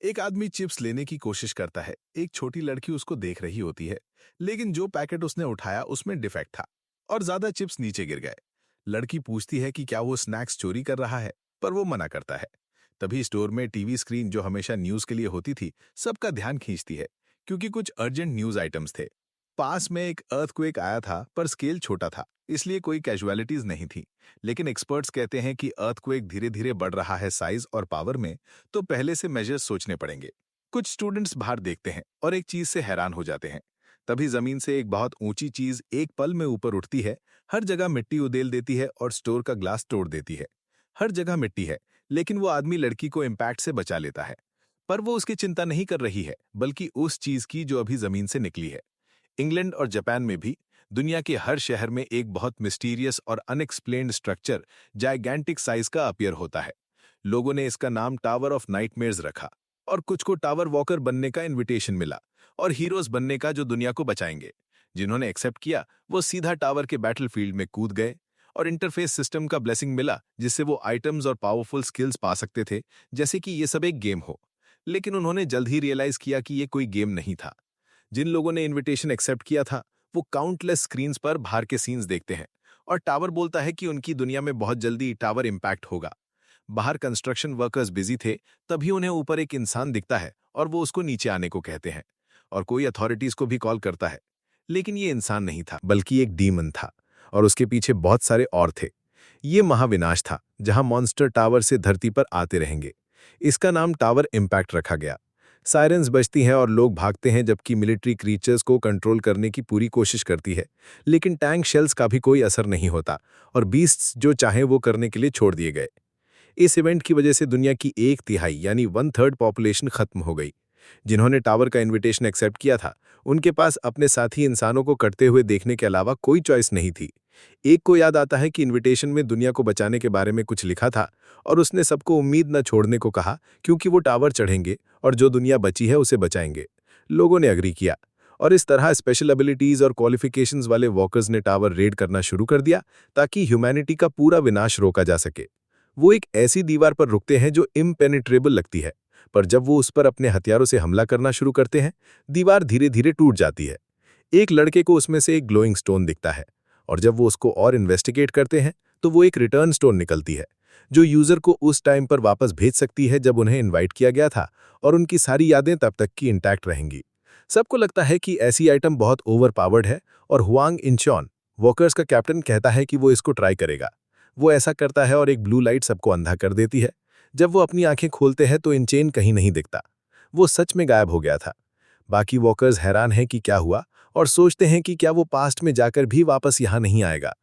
एक आदमी चिप्स लेने की कोशिश करता है। एक छोटी लड़की उसको देख रही होती है, लेकिन जो पैकेट उसने उठाया उसमें डिफेक्ट था और ज्यादा चिप्स नीचे गिर गए। लड़की पूछती है कि क्या वो स्नैक्स चोरी कर रहा है, पर वो मना करता है। तभी स्टोर में टीवी स्क्रीन जो हमेशा न्यूज के लिए होती थी, सबका ध्यान खींचती है, क्योंकि कुछ अर्जेंट न्यूज आइटम्स थे। पास में एक अर्थक्वेक आया था, पर स्केल छोटा था, इसलिए कोई कैजुअलिटीज नहीं थी। लेकिन एक्सपर्ट्स कहते हैं कि अर्थक्वेक धीरे धीरे बढ़ रहा है साइज और पावर में, तो पहले से मेजर्स सोचने पड़ेंगे। कुछ स्टूडेंट्स बाहर देखते हैं और एक चीज से हैरान हो जाते हैं। तभी जमीन से एक बहुत ऊंची चीज एक पल में ऊपर उठती है, हर जगह मिट्टी उदेल देती है और स्टोर का ग्लास तोड़ देती है। हर जगह मिट्टी है, लेकिन वो आदमी लड़की को इम्पैक्ट से बचा लेता है। पर वो उसकी चिंता नहीं कर रही है, बल्कि उस चीज की जो अभी जमीन से निकली है। इंग्लैंड और जापान में भी दुनिया के हर शहर में एक बहुत मिस्टीरियस और अनएक्सप्लेन्ड स्ट्रक्चर जाइगैंटिक साइज का अपीयर होता है। लोगों ने इसका नाम टावर ऑफ नाइटमेयर्स रखा, और कुछ को टावर वॉकर बनने का इनविटेशन मिला और हीरोज बनने का जो दुनिया को बचाएंगे। जिन्होंने एक्सेप्ट किया वो सीधा टावर के बैटलफील्ड में कूद गए, और इंटरफेस सिस्टम का ब्लेसिंग मिला, जिससे वो आइटम्स और पावरफुल स्किल्स पा सकते थे, जैसे कि ये सब एक गेम हो। लेकिन उन्होंने जल्द ही रियलाइज किया कि ये कोई गेम नहीं था। जिन लोगों ने इनविटेशन एक्सेप्ट किया था, वो काउंटलेस स्क्रीन्स पर बाहर के सीन्स देखते हैं, और टावर बोलता है कि उनकी दुनिया में बहुत जल्दी टावर इम्पैक्ट होगा। बाहर कंस्ट्रक्शन वर्कर्स बिजी थे, तभी उन्हें ऊपर एक इंसान दिखता है और वो उसको नीचे आने को कहते हैं, और कोई अथॉरिटीज को भी कॉल करता है। लेकिन ये इंसान नहीं था, बल्कि एक डीमन था, और उसके पीछे बहुत सारे और थे। ये महाविनाश था, जहां मॉन्स्टर टावर से धरती पर आते रहेंगे। इसका नाम टावर इम्पैक्ट रखा गया। सायरन्स बजती हैं और लोग भागते हैं, जबकि मिलिट्री क्रीचर्स को कंट्रोल करने की पूरी कोशिश करती है। लेकिन टैंक शेल्स का भी कोई असर नहीं होता, और बीस्ट्स जो चाहे वो करने के लिए छोड़ दिए गए। इस इवेंट की वजह से दुनिया की एक तिहाई यानी वन थर्ड पॉपुलेशन खत्म हो गई। जिन्होंने टावर का इनविटेशन एक्सेप्ट किया था, उनके पास अपने साथी इंसानों को कटते हुए देखने के अलावा कोई चॉइस नहीं थी। एक को याद आता है कि इनविटेशन में दुनिया को बचाने के बारे में कुछ लिखा था, और उसने सबको उम्मीद न छोड़ने को कहा, क्योंकि वो टावर चढ़ेंगे और जो दुनिया बची है उसे बचाएंगे। लोगों ने अग्री किया, और इस तरह स्पेशल एबिलिटीज और क्वालिफिकेशंस वाले वॉकर्स ने टावर रेड करना शुरू कर दिया, ताकि ह्यूमैनिटी का पूरा विनाश रोका जा सके। वो एक ऐसी दीवार पर रुकते हैं जो इम्पेनिट्रेबल लगती है, पर जब वो उस पर अपने हथियारों से हमला करना शुरू करते हैं, दीवार धीरे धीरे टूट जाती है। एक लड़के को उसमें से एक ग्लोइंग स्टोन दिखता है, और जब वो उसको और इन्वेस्टिगेट करते हैं, तो वो एक रिटर्न स्टोन निकलती है, जो यूजर को उस टाइम पर वापस भेज सकती है जब उन्हें इनवाइट किया गया था, और उनकी सारी यादें तब तक की इंटैक्ट रहेंगी। सबको लगता है कि ऐसी आइटम बहुत ओवर पावर्ड है, और हुआंग इंचॉन, वॉकर्स का कैप्टन, कहता है कि वो इसको ट्राई करेगा। वो ऐसा करता है और एक ब्लू लाइट सबको अंधा कर देती है। जब वो अपनी आंखें खोलते हैं तो इनचेन कहीं नहीं दिखता। वो सच में गायब हो गया था। बाकी वॉकर्स हैरान हैं कि क्या हुआ, और सोचते हैं कि क्या वो पास्ट में जाकर भी वापस यहाँ नहीं आएगा।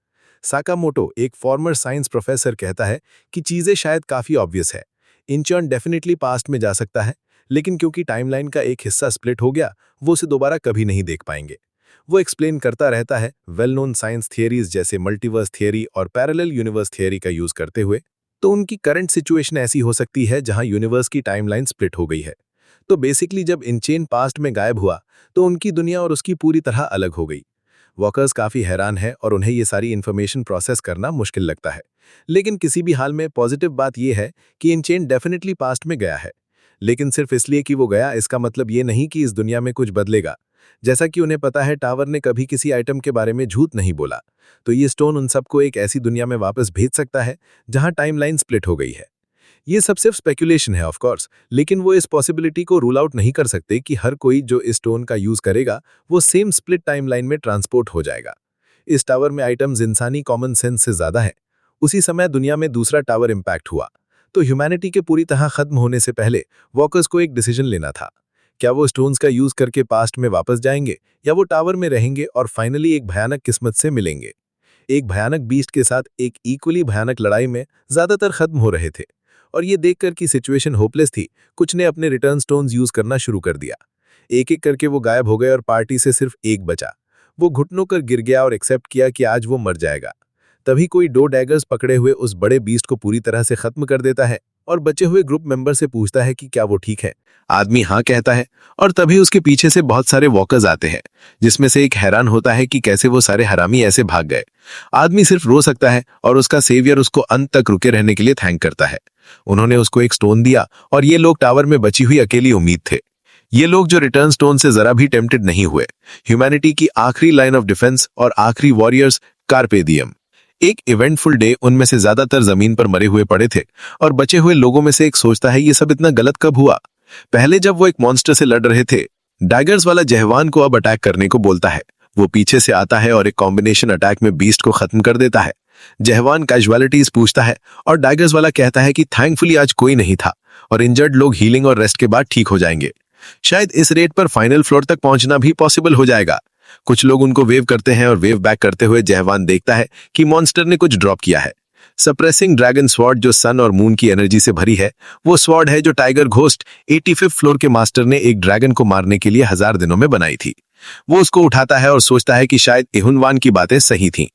साकामोटो, एक फॉर्मर साइंस प्रोफेसर, कहता है कि चीजें शायद काफी ऑब्वियस है। इंचर्न डेफिनेटली पास्ट में जा सकता है, लेकिन क्योंकि टाइमलाइन का एक हिस्सा स्प्लिट हो गया, वो उसे दोबारा कभी नहीं देख पाएंगे। वो एक्सप्लेन करता रहता है, वेल नोन साइंस थियरीज जैसे मल्टीवर्स थियरी और पैरेलल यूनिवर्स थियरी का यूज करते हुए, तो उनकी करंट सिचुएशन ऐसी हो सकती है जहां यूनिवर्स की टाइमलाइन स्प्लिट हो गई है। तो बेसिकली जब इनचेन पास्ट में गायब हुआ, तो उनकी दुनिया और उसकी पूरी तरह अलग हो गई। वॉकर्स काफी हैरान हैं और उन्हें ये सारी इन्फॉर्मेशन प्रोसेस करना मुश्किल लगता है। लेकिन किसी भी हाल में पॉजिटिव बात यह है कि इनचेन डेफिनेटली पास्ट में गया है। लेकिन सिर्फ इसलिए कि वो गया, इसका मतलब ये नहीं कि इस दुनिया में कुछ बदलेगा। जैसा कि उन्हें पता है, टावर ने कभी किसी आइटम के बारे में झूठ नहीं बोला, तो ये स्टोन उन सबको एक ऐसी दुनिया में वापस भेज सकता है जहां टाइमलाइन स्प्लिट हो गई है। ये सब सिर्फ स्पेकुलेशन है ऑफ कोर्स, लेकिन वो इस पॉसिबिलिटी को रूल आउट नहीं कर सकते कि हर कोई जो इस स्टोन का यूज करेगा वो सेम स्प्लिट टाइमलाइन में ट्रांसपोर्ट हो जाएगा। इस टावर में आइटम्स इंसानी कॉमन सेंस से ज्यादा है। उसी समय दुनिया में दूसरा टावर इम्पैक्ट हुआ, तो ह्यूमैनिटी के पूरी तरह खत्म होने से पहले वॉकर्स को एक डिसीजन लेना था। क्या वो स्टोन्स का यूज करके पास्ट में वापस जाएंगे, या वो टावर में रहेंगे और फाइनली एक भयानक किस्मत से मिलेंगे। एक भयानक बीस्ट के साथ एक इक्वली भयानक लड़ाई में ज्यादातर खत्म हो रहे थे, और ये देखकर कि सिचुएशन होपलेस थी, कुछ ने अपने रिटर्न स्टोन्स यूज करना शुरू कर दिया। एक एक करके वो गायब हो गए और पार्टी से सिर्फ एक बचा। वो घुटनों कर गिर गया और एक्सेप्ट किया कि आज वो मर जाएगा। तभी कोई 2 डैगर्स पकड़े हुए उस बड़े बीस्ट को पूरी तरह से खत्म कर देता है। और बचे हुए ग्रुप मेंबर से पूछता है कि क्या वो ठीक है। आदमी हाँ कहता है और तभी उसके पीछे से बहुत सारे वॉकर्स आते हैं, जिसमें से एक हैरान होता है कि कैसे वो सारे हरामी ऐसे भाग गए। आदमी सिर्फ रो सकता है और उसका सेवियर उसको अंत तक रुके रहने के लिए थैंक करता है। उन्होंने उसको एक स्टोन दिया और ये लोग टावर में बची हुई अकेली उम्मीद थे। ये लोग जो रिटर्न स्टोन से जरा भी टेम्प्टेड नहीं हुए। ह्यूमैनिटी की आखिरी लाइन ऑफ डिफेंस और आखिरी वॉरियर्स, कार्पे डियम। एक इवेंटफुल डे, उनमें से ज्यादातर जमीन पर मरे हुए पड़े थे और बचे हुए लोगों में से एक सोचता है ये सब इतना गलत कब हुआ। पहले जब वो एक मॉन्स्टर से लड़ रहे थे, डाइगर्स वाला जहवान को अब अटैक करने को बोलता है। वो पीछे से आता है और एक कॉम्बिनेशन अटैक में बीस्ट को खत्म कर देता है। जहवान कैजुअलिटीज पूछता है और डाइगर्स वाला कहता है कि थैंकफुली आज कोई नहीं था और इंजर्ड लोग हीलिंग और रेस्ट के बाद ठीक हो जाएंगे। शायद इस रेट पर फाइनल फ्लोर तक पहुंचना भी पॉसिबल हो जाएगा। कुछ लोग उनको वेव करते हैं और वेव बैक करते हुए जहवान देखता है कि मॉन्स्टर ने कुछ ड्रॉप किया है। सप्रेसिंग ड्रैगन स्वॉर्ड, जो सन और मून की एनर्जी से भरी है, वो स्वॉर्ड है जो टाइगर घोस्ट 85th फ्लोर के मास्टर ने एक ड्रैगन को मारने के लिए 1000 दिनों में बनाई थी। वो उसको उठाता है और सोचता है कि शायद इहुनवान की बातें सही थीं।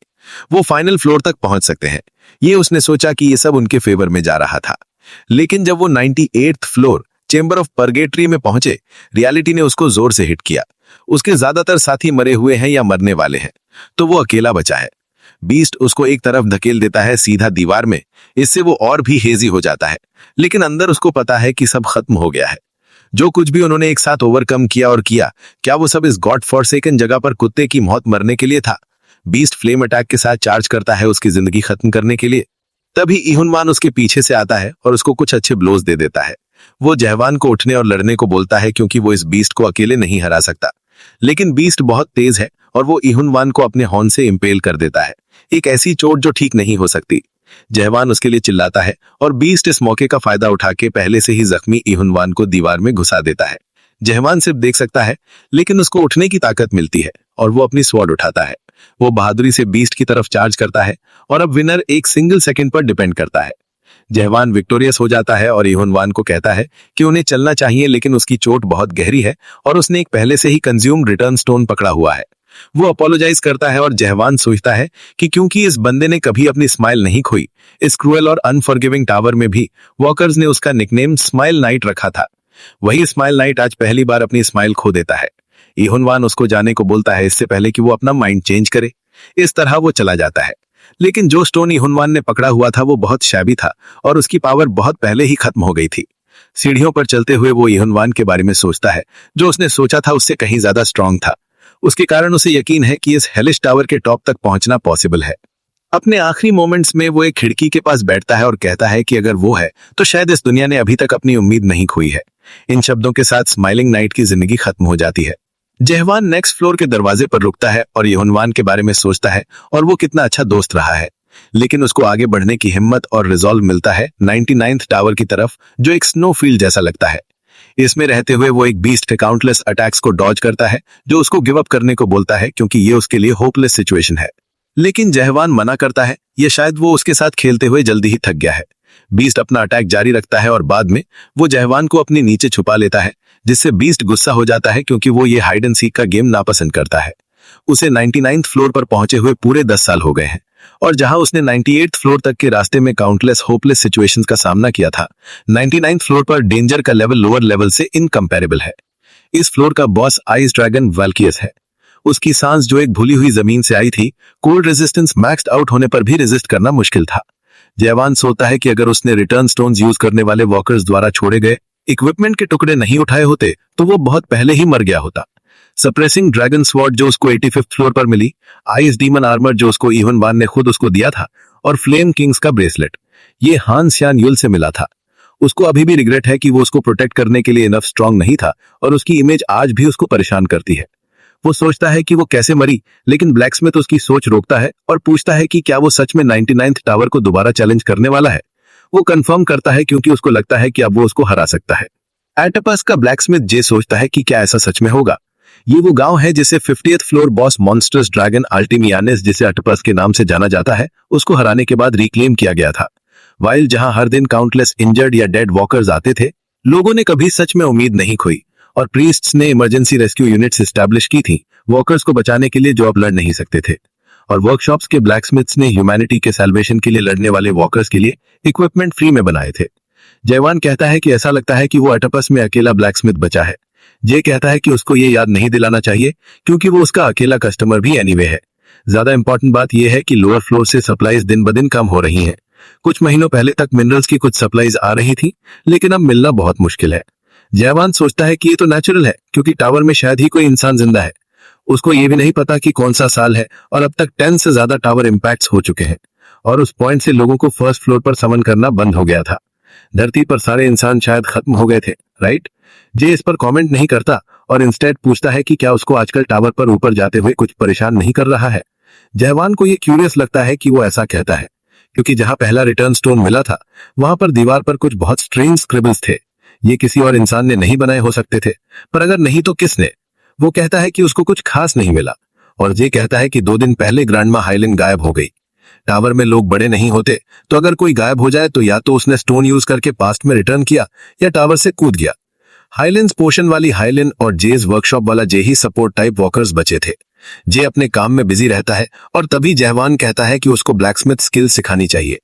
वो फाइनल फ्लोर तक पहुंच सकते हैं। ये उसने सोचा कि ये सब उनके फेवर में जा रहा था। लेकिन जब वो 98th floor chamber of purgatory में पहुंचे, रियलिटी ने उसको जोर से हिट किया। उसके ज्यादातर साथी मरे हुए हैं या मरने वाले हैं, तो वो अकेला बचा है। बीस्ट उसको एक तरफ धकेल देता है, सीधा दीवार में। इससे वो और भी हेजी हो जाता है, लेकिन अंदर उसको पता है कि सब खत्म हो गया है। जो कुछ भी उन्होंने एक साथ ओवरकम किया और किया, क्या वो सब इस गॉड फॉरसेकन जगह पर कुत्ते की मौत मरने के लिए था? बीस्ट फ्लेम अटैक के साथ चार्ज करता है उसकी जिंदगी खत्म करने के लिए। तभी इहुनवान उसके पीछे से आता है और उसको कुछ अच्छे ब्लोज दे देता है। वो जहवान को उठने और लड़ने को बोलता है क्योंकि वो इस बीस्ट को अकेले नहीं हरा सकता। लेकिन बीस्ट बहुत तेज है और वो इहुनवान को अपने हॉर्न से इंपेल कर देता है, एक ऐसी चोट जो ठीक नहीं हो सकती। जहवान उसके लिए चिल्लाता है और बीस्ट इस मौके का फायदा उठा के पहले से ही जख्मी इहुनवान को दीवार में घुसा देता है। जहवान सिर्फ देख सकता है, लेकिन उसको उठने की ताकत मिलती है और वो अपनी स्वॉर्ड उठाता है। वो बहादुरी से बीस्ट की तरफ चार्ज करता है और अब विनर एक सिंगल सेकंड पर डिपेंड करता है। जहवान विक्टोरियस हो जाता है और इहुनवान को कहता है कि उन्हें चलना चाहिए, लेकिन उसकी चोट बहुत गहरी है और उसने एक पहले से ही कंज्यूम्ड रिटर्न स्टोन पकड़ा हुआ है। वो अपोलोजाइज करता है और जहवान सोचता है कि क्योंकि इस बंदे ने कभी अपनी स्माइल नहीं खोई, इस क्रूएल और अनफॉरगिविंग टावर में भी वॉकर्स ने उसका निकनेम स्माइल नाइट रखा था। वही स्माइल नाइट आज पहली बार अपनी स्माइल खो देता है। इहुनवान उसको जाने को बोलता है इससे पहले कि वो अपना माइंड चेंज करे। इस तरह वो चला जाता है। लेकिन जो स्टोन इहुनवान ने पकड़ा हुआ था वो बहुत शैबी था और उसकी पावर बहुत पहले ही खत्म हो गई थी। सीढ़ियों पर चलते हुए वो इहुनवान के बारे में सोचता है, जो उसने सोचा था उससे कहीं ज्यादा स्ट्रांग था। उसके कारण उसे यकीन है कि इस हेलिश टावर के टॉप तक पहुंचना पॉसिबल है। अपने आखिरी मोमेंट्स में वो एक खिड़की के पास बैठता है और कहता है कि अगर वो है तो शायद इस दुनिया ने अभी तक अपनी उम्मीद नहीं खोई है। इन शब्दों के साथ स्माइलिंग नाइट की जिंदगी खत्म हो जाती है। जहवान नेक्स्ट फ्लोर के दरवाजे पर रुकता है और इहुनवान के बारे में सोचता है और वो कितना अच्छा दोस्त रहा है। लेकिन उसको आगे बढ़ने की हिम्मत और रिजॉल्व मिलता है 99th टावर की तरफ, जो एक स्नो फील्ड जैसा लगता है। इसमें रहते हुए वो एक बीस्ट के काउंटलेस अटैक्स को डॉज करता है, जो उसको गिव अप करने को बोलता है क्योंकि ये उसके लिए होपलेस सिचुएशन है। लेकिन जहवान मना करता है, ये शायद वो उसके साथ खेलते हुए जल्दी ही थक गया है। बीस्ट अपना अटैक जारी रखता है और बाद में वो जहवान को अपने नीचे छुपा लेता है, जिससे बीस्ट गुस्सा हो जाता है क्योंकि वो ये हाइड एंड सीक का गेम नापसंद करता है। उसे 99th फ्लोर पर पहुंचे हुए पूरे 10 साल हो गए हैं और जहां उसने 98th फ्लोर तक के रास्ते में काउंटलेस होपलेस सिचुएशंस का सामना किया था, 99th फ्लोर पर डेंजर का लेवल लोअर लेवल से इनकम्पेरेबल है। इस फ्लोर का बॉस आइस ड्रैगन वाल्कियस है। उसकी सांस जो एक भूली हुई जमीन से आई थी, कोल्ड रेजिस्टेंस मैक्स्ड आउट होने पर भी रेजिस्ट करना मुश्किल था। जयवान सोचता है कि अगर उसने रिटर्न स्टोन्स यूज करने वाले वॉकर्स द्वारा छोड़े गए इक्विपमेंट के टुकड़े नहीं उठाए होते तो वो बहुत पहले ही मर गया होता। सप्रेसिंग ड्रैगन स्वॉर्ड जो उसको 85th फ्लोर पर मिली, आइस डीमन आर्मर जो उसको इहुनवान ने खुद उसको दिया था, और फ्लेम किंग्स का ब्रेसलेट, ये हान स्यान युल से मिला था। उसको अभी भी रिग्रेट है कि वो उसको प्रोटेक्ट करने के लिए इनफ स्ट्रांग नहीं था और उसकी इमेज आज भी उसको परेशान करती है। वो सोचता है कि वो कैसे मरी, लेकिन ब्लैकस्मिथ उसकी सोच रोकता है और पूछता है कि क्या वो सच में 99th टावर को दोबारा चैलेंज करने वाला है। वो कंफर्म करता है क्योंकि उसको लगता है कि अब वो उसको हरा सकता है। एटपस का ब्लैकस्मिथ जे सोचता है कि क्या ऐसा सच में होगा। ये वो गांव है जिसे 50th floor boss monsters dragon अल्टिमियानिस, जिसे अटपस के नाम से जाना जाता है, उसको हराने के बाद रिक्लेम किया गया था। वाइल जहां हर दिन काउंटलेस इंजर्ड या डेड वॉकर्स आते थे, लोगों ने कभी सच में उम्मीद नहीं खोई और प्रीस्ट्स ने इमरजेंसी रेस्क्यू यूनिट्स एस्टैब्लिश की थी वॉकर्स को बचाने के लिए जो अब लड़ नहीं सकते थे। और वर्कशॉप्स के ब्लैकस्मिथ्स ने ह्यूमैनिटी के सैल्वेशन के लिए लड़ने वाले वॉकर्स के लिए इक्विपमेंट फ्री में बनाए थे। जयवान कहता है कि ऐसा लगता है कि वो अटपस में अकेला ब्लैकस्मिथ बचा है। जय कहता है कि उसको ये याद नहीं दिलाना चाहिए क्योंकि वो उसका अकेला कस्टमर भी एनीवे है। ज्यादा इंपॉर्टेंट बात यह है कि लोअर फ्लोर से सप्लाईज दिन ब दिन कम हो रही हैं। कुछ महीनों पहले तक मिनरल्स की कुछ सप्लाईज आ रही थी, लेकिन अब मिलना बहुत मुश्किल है। जयवान सोचता है कि ये तो नेचुरल है क्योंकि टावर में शायद ही कोई इंसान जिंदा है। उसको ये भी नहीं पता कि कौन सा साल है और अब तक 10 से ज्यादा टावर इम्पैक्ट्स हो चुके हैं और उस पॉइंट से लोगों को फर्स्ट फ्लोर पर समन करना बंद हो गया था। धरती पर सारे इंसान शायद खत्म हो गए थे, राइट? जे इस पर कमेंट नहीं करता और इंस्टेड पूछता है कि क्या उसको आजकल टावर पर ऊपर जाते हुए कुछ परेशान नहीं कर रहा है। जयवान को ये क्यूरियस लगता है कि वो ऐसा कहता है क्योंकि जहां पहला रिटर्न स्टोन मिला था वहां पर दीवार पर कुछ बहुत स्ट्रेंज स्क्रिबल्स थे। ये किसी और इंसान ने नहीं बनाए हो सकते थे, पर अगर नहीं तो किसने? वो कहता है कि उसको कुछ खास नहीं मिला और जे कहता है कि 2 दिन पहले ग्रैंडमा हाइलिन गायब हो गई। टावर में लोग बड़े नहीं होते, तो अगर कोई गायब हो जाए तो या तो उसने स्टोन यूज करके पास्ट में रिटर्न किया या टावर से कूद गया। हाइलिन्स पोर्शन वाली हाइलिन और जेज वर्कशॉप वाला जे ही सपोर्ट टाइप वॉकर्स बचे थे। जे अपने काम में बिजी रहता है और तभी जयवान कहता है कि उसको ब्लैकस्मिथ स्किल सिखानी चाहिए।